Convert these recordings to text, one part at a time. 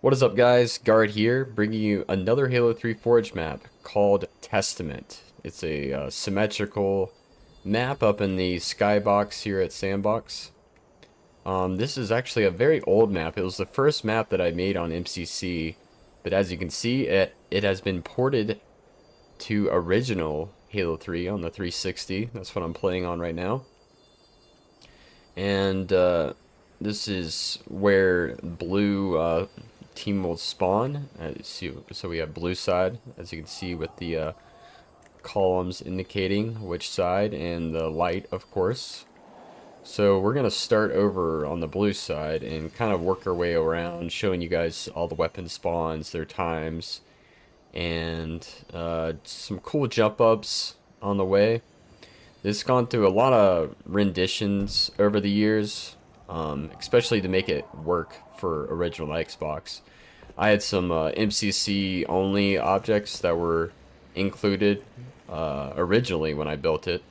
What is up, guys? Guard here, bringing you another Halo 3 Forge map called Testament. It's a symmetrical map up in the skybox here at Sandbox. This is actually a very old map. It was the first map that I made on MCC, but as you can see, it has been ported to original Halo 3 on the 360. That's what I'm playing on right now. And this is where blue team will spawn. So we have blue side, as you can see, with the columns indicating which side, and the light, of course. So we're going to start over on the blue side and kind of work our way around, showing you guys all the weapon spawns, their times, and some cool jump ups on the way. This has gone through a lot of renditions over the years, especially to make it work for original Xbox. I had some MCC only objects that were included originally when I built it,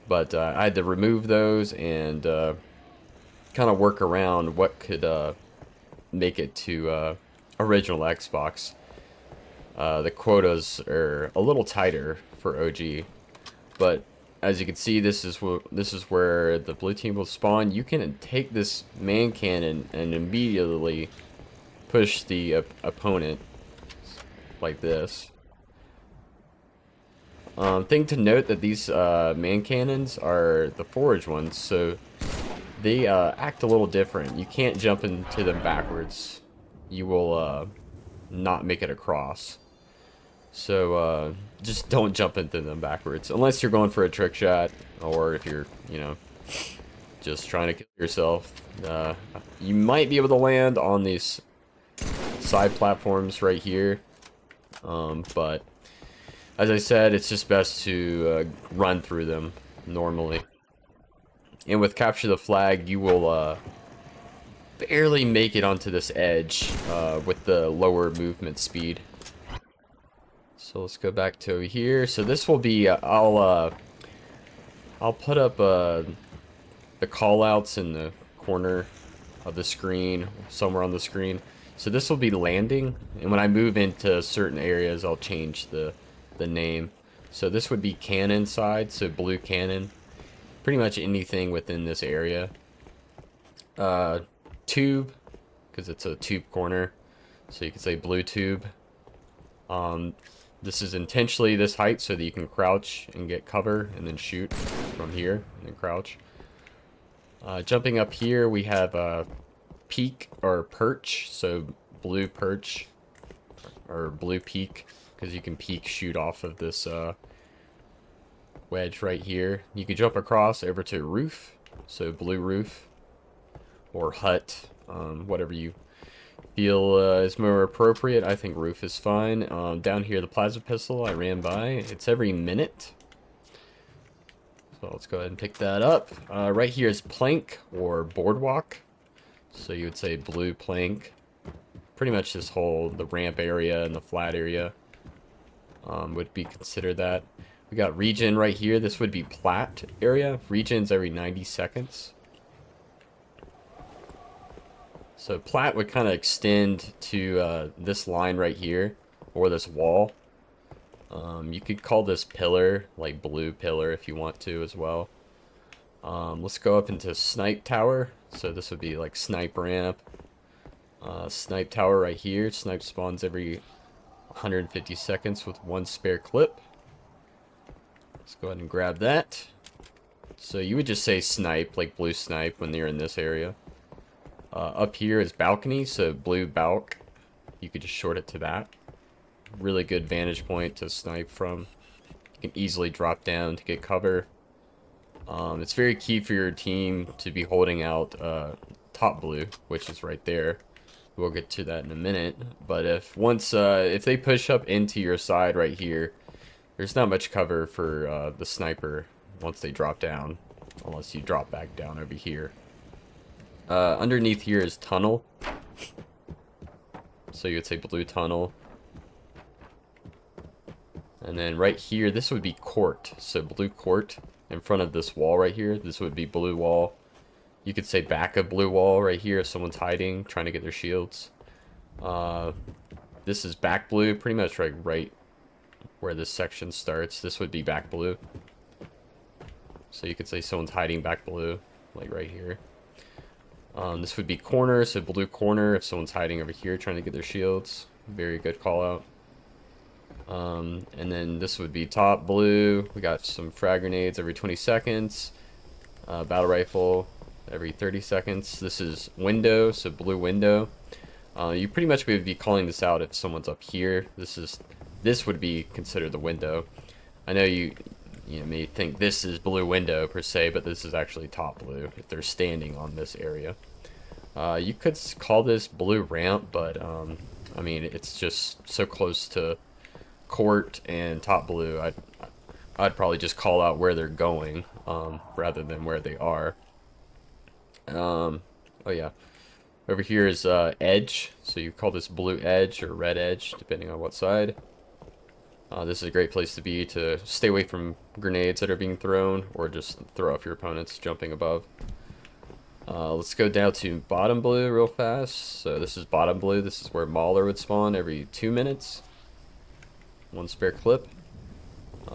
but I had to remove those and kind of work around what could make it to original Xbox. The quotas are a little tighter for OG, but as you can see, this is where the blue team will spawn. You can take this man cannon and immediately push the opponent like this. Thing to note that these man cannons are the forge ones, so they act a little different. You can't jump into them backwards. You will not make it across. So just don't jump into them backwards unless you're going for a trick shot, or if you're, just trying to kill yourself. You might be able to land on these side platforms right here, but as I said, it's just best to run through them normally. And with Capture the Flag, you will barely make it onto this edge with the lower movement speed. So let's go back to over here. So this will be, I'll put up the callouts in the corner of the screen, somewhere on the screen. So this will be landing, and when I move into certain areas, I'll change the name. So this would be cannon side, so blue cannon. Pretty much anything within this area. Tube, because it's a tube corner, so you can say blue tube. This is intentionally this height so that you can crouch and get cover and then shoot from here and then crouch. Jumping up here, we have a peak or perch, so blue perch or blue peak, because you can peak shoot off of this wedge right here. You can jump across over to roof, so blue roof or hut, whatever you feel is more appropriate. I think roof is fine. Down here, the plasma pistol, I ran by. It's every minute. So let's go ahead and pick that up. Right here is plank or boardwalk. So you would say blue plank. Pretty much this whole, the ramp area and the flat area would be considered that. We got regen right here. This would be plat area. Regen's every 90 seconds. So plat would kind of extend to this line right here, or this wall. You could call this pillar, like blue pillar if you want to as well. Let's go up into snipe tower. So this would be like snipe ramp. Snipe tower right here. Snipe spawns every 150 seconds with one spare clip. Let's go ahead and grab that. So you would just say snipe, like blue snipe, when they're in this area. Up here is balcony, so blue balk. You could just short it to that. Really good vantage point to snipe from. You can easily drop down to get cover. It's very key for your team to be holding out top blue, which is right there. We'll get to that in a minute. But if they push up into your side right here, there's not much cover for the sniper once they drop down, unless you drop back down over here. Underneath here is tunnel. So you would say blue tunnel. And then right here, this would be court. So blue court in front of this wall right here. This would be blue wall. You could say back of blue wall right here if someone's hiding, trying to get their shields. This is back blue, pretty much right where this section starts. This would be back blue. So you could say someone's hiding back blue, like right here. This would be corner, so blue corner if someone's hiding over here trying to get their shields. Very good call out. And then this would be top blue. We got some frag grenades every 20 seconds. Battle rifle every 30 seconds. This is window, so blue window. You pretty much would be calling this out if someone's up here. This would be considered the window. I know you may think this is blue window per se, but this is actually top blue if they're standing on this area. You could call this blue ramp, but I mean it's just so close to court and top blue. I'd probably just call out where they're going rather than where they are. Oh yeah. Over here is edge, so you call this blue edge or red edge, depending on what side. This is a great place to be to stay away from grenades that are being thrown, or just throw off your opponents jumping above. Let's go down to bottom blue real fast. So this is bottom blue. This is where Mauler would spawn every 2 minutes. One spare clip.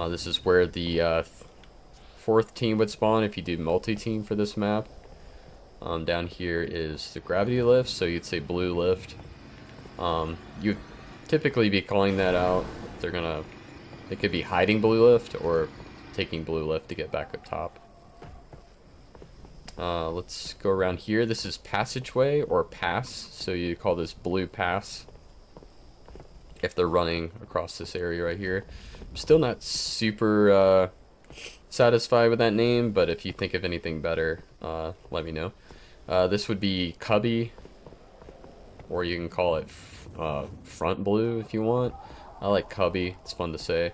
This is where the fourth team would spawn if you do multi-team for this map. Down here is the gravity lift, so you'd say blue lift. You'd typically be calling that out. They could be hiding blue lift or taking blue lift to get back up top. Let's go around here. This is passageway or pass, so you call this blue pass if they're running across this area right here. I'm still not super satisfied with that name, but if you think of anything better, let me know. This would be cubby, or you can call it front blue if you want. I like cubby, it's fun to say.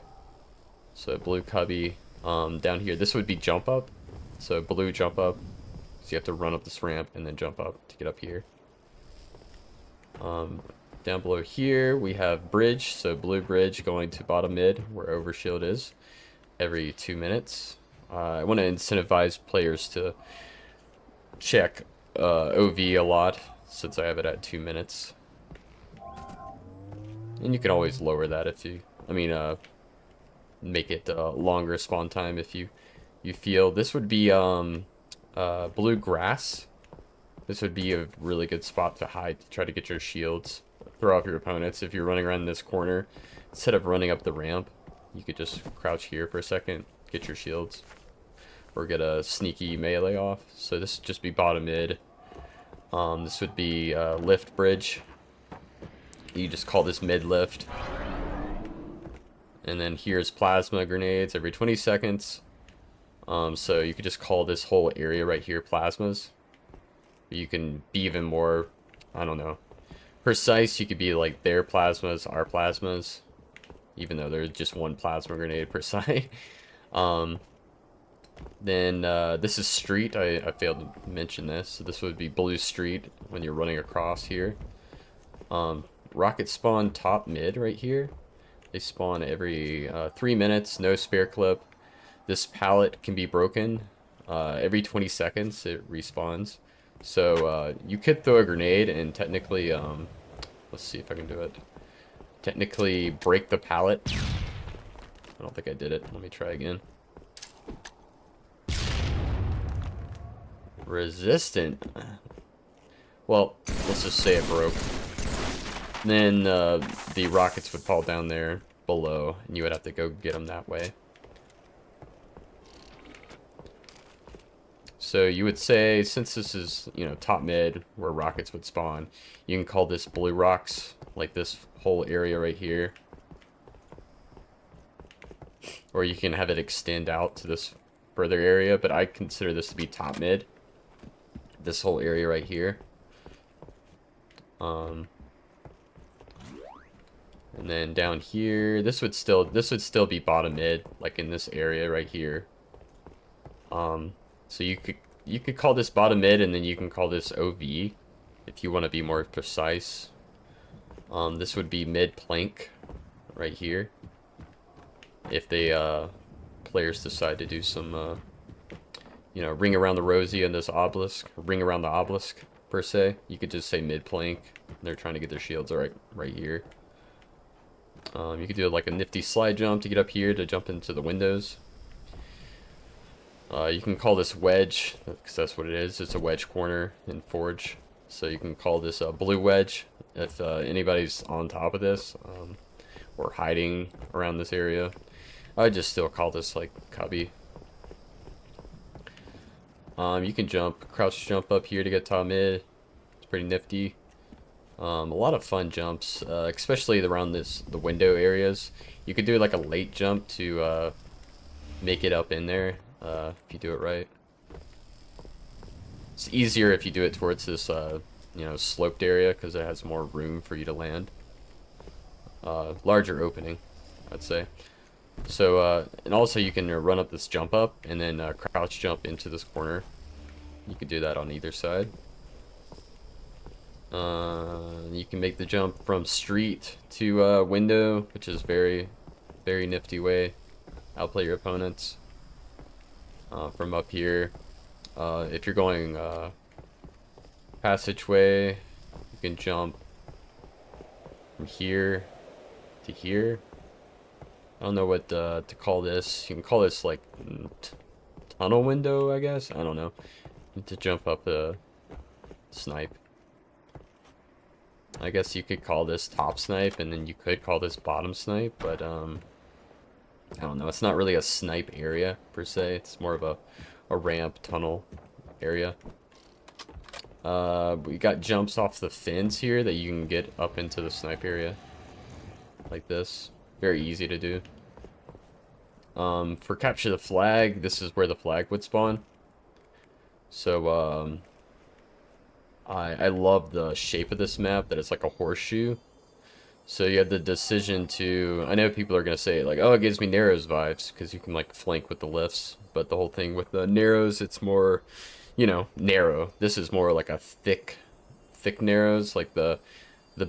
So blue cubby. Down here, this would be jump up. So blue jump up. So you have to run up this ramp and then jump up to get up here. Down below here, we have bridge. So blue bridge going to bottom mid, where overshield is, every 2 minutes. I want to incentivize players to check OV a lot, since I have it at 2 minutes. And you can always lower that if you, make it longer spawn time if you feel. This would be blue grass. This would be a really good spot to hide, to try to get your shields, throw off your opponents. If you're running around this corner, instead of running up the ramp, you could just crouch here for a second, get your shields, or get a sneaky melee off. So this would just be bottom mid. This would be lift bridge. You just call this mid lift. And then here's plasma grenades every 20 seconds. So you could just call this whole area right here plasmas. You can be even more, I don't know, precise. You could be like their plasmas, our plasmas, even though there's just one plasma grenade per side. Then this is street. I failed to mention this. So this would be blue street when you're running across here. Rocket spawn top mid right here. They spawn every 3 minutes, no spare clip. This pallet can be broken every 20 seconds. It respawns. So you could throw a grenade and technically, let's see if I can do it. Technically break the pallet. I don't think I did it. Let me try again. Resistant. Well, let's just say it broke. Then the rockets would fall down there below, and you would have to go get them that way. So you would say, since this is, top mid, where rockets would spawn, you can call this blue rocks, like this whole area right here. Or you can have it extend out to this further area, but I consider this to be top mid. This whole area right here. And then down here, this would still be bottom mid, like in this area right here. So you could call this bottom mid, and then you can call this OV if you want to be more precise. This would be mid plank right here. If they players decide to do some ring around the rosy and this obelisk, ring around the obelisk per se. You could just say mid plank. They're trying to get their shields right here. You could do like a nifty slide jump to get up here to jump into the windows. You can call this wedge, because that's what it is. It's a wedge corner in Forge. So you can call this a blue wedge if anybody's on top of this or hiding around this area. I just still call this like cubby. You can jump, crouch jump up here to get top mid. It's pretty nifty. A lot of fun jumps, especially around the window areas. You could do like a late jump to make it up in there if you do it right. It's easier if you do it towards this, you know, sloped area because it has more room for you to land. Larger opening, I'd say. So, and also you can run up this jump up and then crouch jump into this corner. You could do that on either side. You can make the jump from street to window, which is very nifty way. Outplay your opponents. From up here, if you're going passageway, you can jump from here to here. I don't know what to call this. You can call this like tunnel window, I guess. I don't know. To jump up a snipe. I guess you could call this top snipe, and then you could call this bottom snipe, but I don't know. It's not really a snipe area per se. It's more of a ramp tunnel area. We got jumps off the fence here that you can get up into the snipe area, like this. Very easy to do. For capture the flag, this is where the flag would spawn. So I love the shape of this map, that it's like a horseshoe. So you have the decision to, I know people are going to say like, oh, it gives me Narrows vibes because you can like flank with the lifts, but the whole thing with the Narrows, it's more, you know, narrow. This is more like a thick Narrows. Like the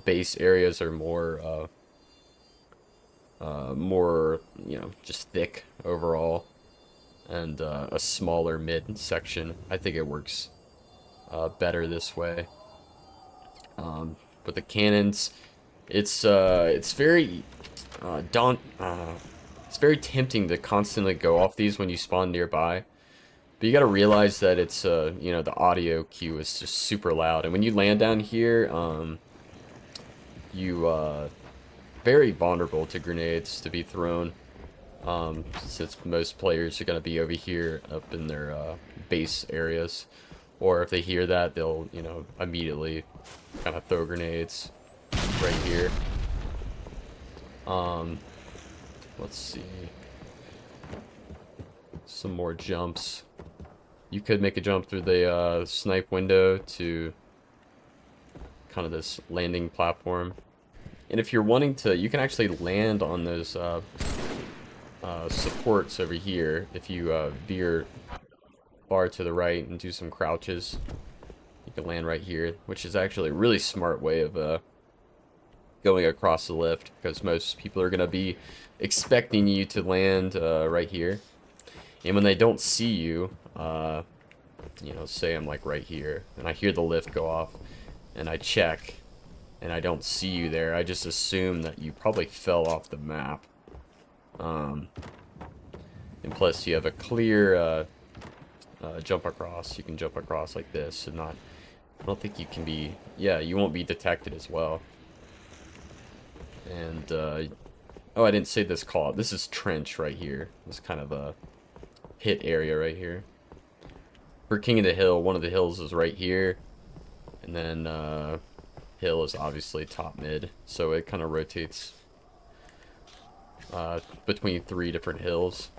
base areas are more more, you know, just thick overall, and a smaller mid section. I think it works better this way. But the cannons, it's very it's very tempting to constantly go off these when you spawn nearby. But you gotta realize that it's you know, the audio cue is just super loud, and when you land down here, you very vulnerable to grenades to be thrown, since most players are gonna be over here up in their base areas, or if they hear that, they'll, you know, immediately kind of throw grenades right here. Let's see, some more jumps. You could make a jump through the snipe window to kind of this landing platform. And if you're wanting to, you can actually land on those supports over here. If you veer far to the right and do some crouches, you can land right here, which is actually a really smart way of going across the lift, because most people are going to be expecting you to land right here. And when they don't see you, you know, say I'm like right here, and I hear the lift go off, and I check, and I don't see you there, I just assume that you probably fell off the map. And plus you have a clear jump across. You can jump across like this, and not, I don't think you can be, yeah, you won't be detected as well. And oh, I didn't say this call. This is trench right here. This kind of a hit area right here. For King of the Hill, one of the hills is right here, and then hill is obviously top mid, so it kind of rotates between 3 different hills.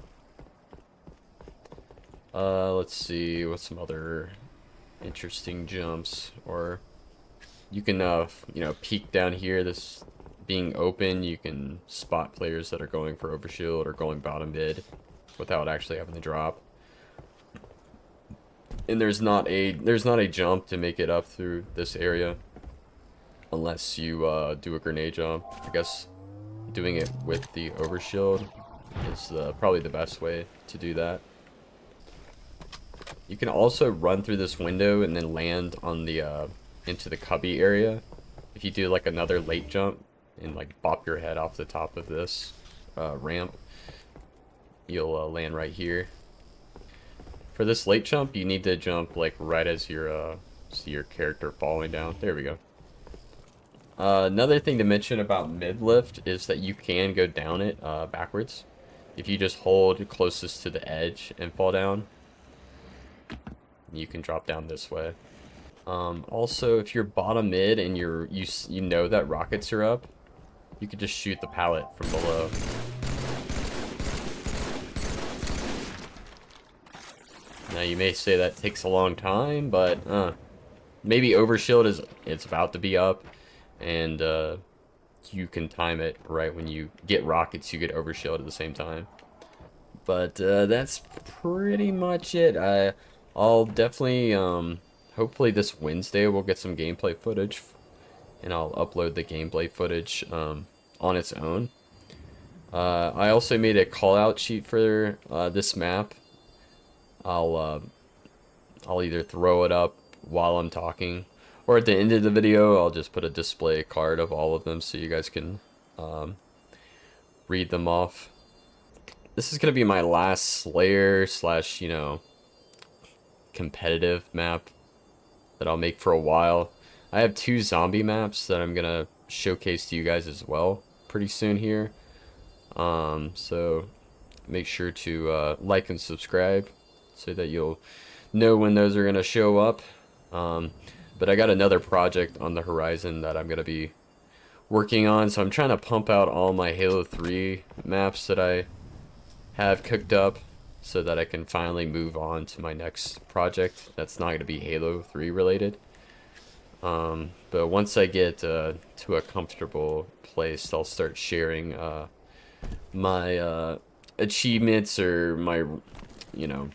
Let's see, what's some other interesting jumps? Or you can you know, peek down here. This being open, you can spot players that are going for overshield or going bottom mid without actually having to drop. And there's not a jump to make it up through this area unless you do a grenade jump. I guess doing it with the overshield is probably the best way to do that. You can also run through this window and then land on the into the cubby area. If you do like another late jump and like bop your head off the top of this ramp, you'll land right here. For this late jump, you need to jump like right as your see your character falling down. There we go. Another thing to mention about mid lift is that you can go down it backwards. If you just hold closest to the edge and fall down, you can drop down this way. Also, if you're bottom mid and you know that rockets are up, you could just shoot the pallet from below. Now you may say that takes a long time, but maybe overshield it's about to be up, and you can time it right when you get rockets. You get overshield at the same time. But that's pretty much it. I'll definitely hopefully this Wednesday we'll get some gameplay footage, and I'll upload the gameplay footage on its own. I also made a call out sheet for this map. I'll either throw it up while I'm talking, or at the end of the video I'll just put a display card of all of them so you guys can read them off. This is gonna be my last Slayer slash, you know, competitive map that I'll make for a while. I have 2 zombie maps that I'm gonna showcase to you guys as well pretty soon here. So make sure to like and subscribe so that you'll know when those are gonna show up. But I got another project on the horizon that I'm gonna be working on, so I'm trying to pump out all my Halo 3 maps that I have cooked up so that I can finally move on to my next project that's not going to be Halo 3 related. But once I get to a comfortable place, I'll start sharing my achievements or my, you know,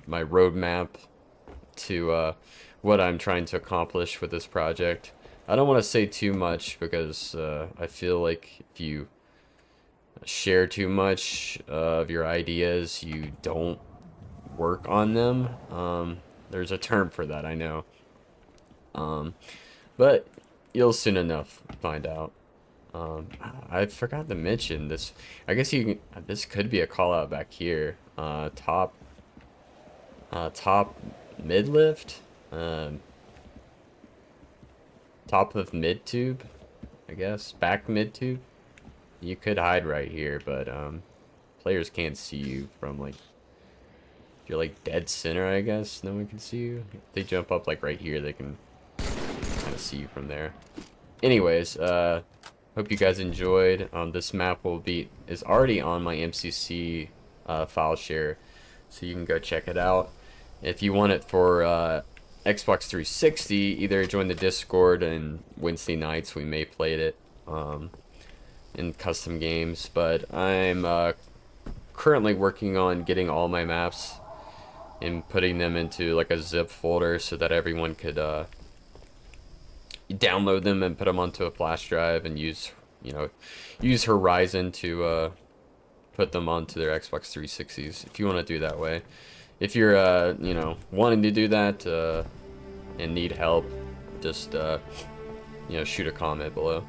my roadmap to what I'm trying to accomplish with this project. I don't want to say too much because I feel like if you share too much of your ideas, you don't work on them. There's a term for that, I know. But you'll soon enough find out. I forgot to mention this. I guess you can, this could be a call out back here. Top mid lift. Top of mid tube, I guess. Back mid tube. You could hide right here, but players can't see you from like, if you're like dead center, I guess no one can see you. If they jump up like right here, they can kind of see you from there. Anyways, hope you guys enjoyed. This map is already on my MCC file share, so you can go check it out. If you want it for Xbox 360, either join the Discord, and Wednesday nights we may play it in custom games, but I'm currently working on getting all my maps and putting them into like a zip folder so that everyone could download them and put them onto a flash drive and use Horizon to put them onto their Xbox 360s if you want to do that way. If you're you know, wanting to do that and need help, just you know, shoot a comment below.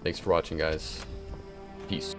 Thanks for watching, guys. Peace.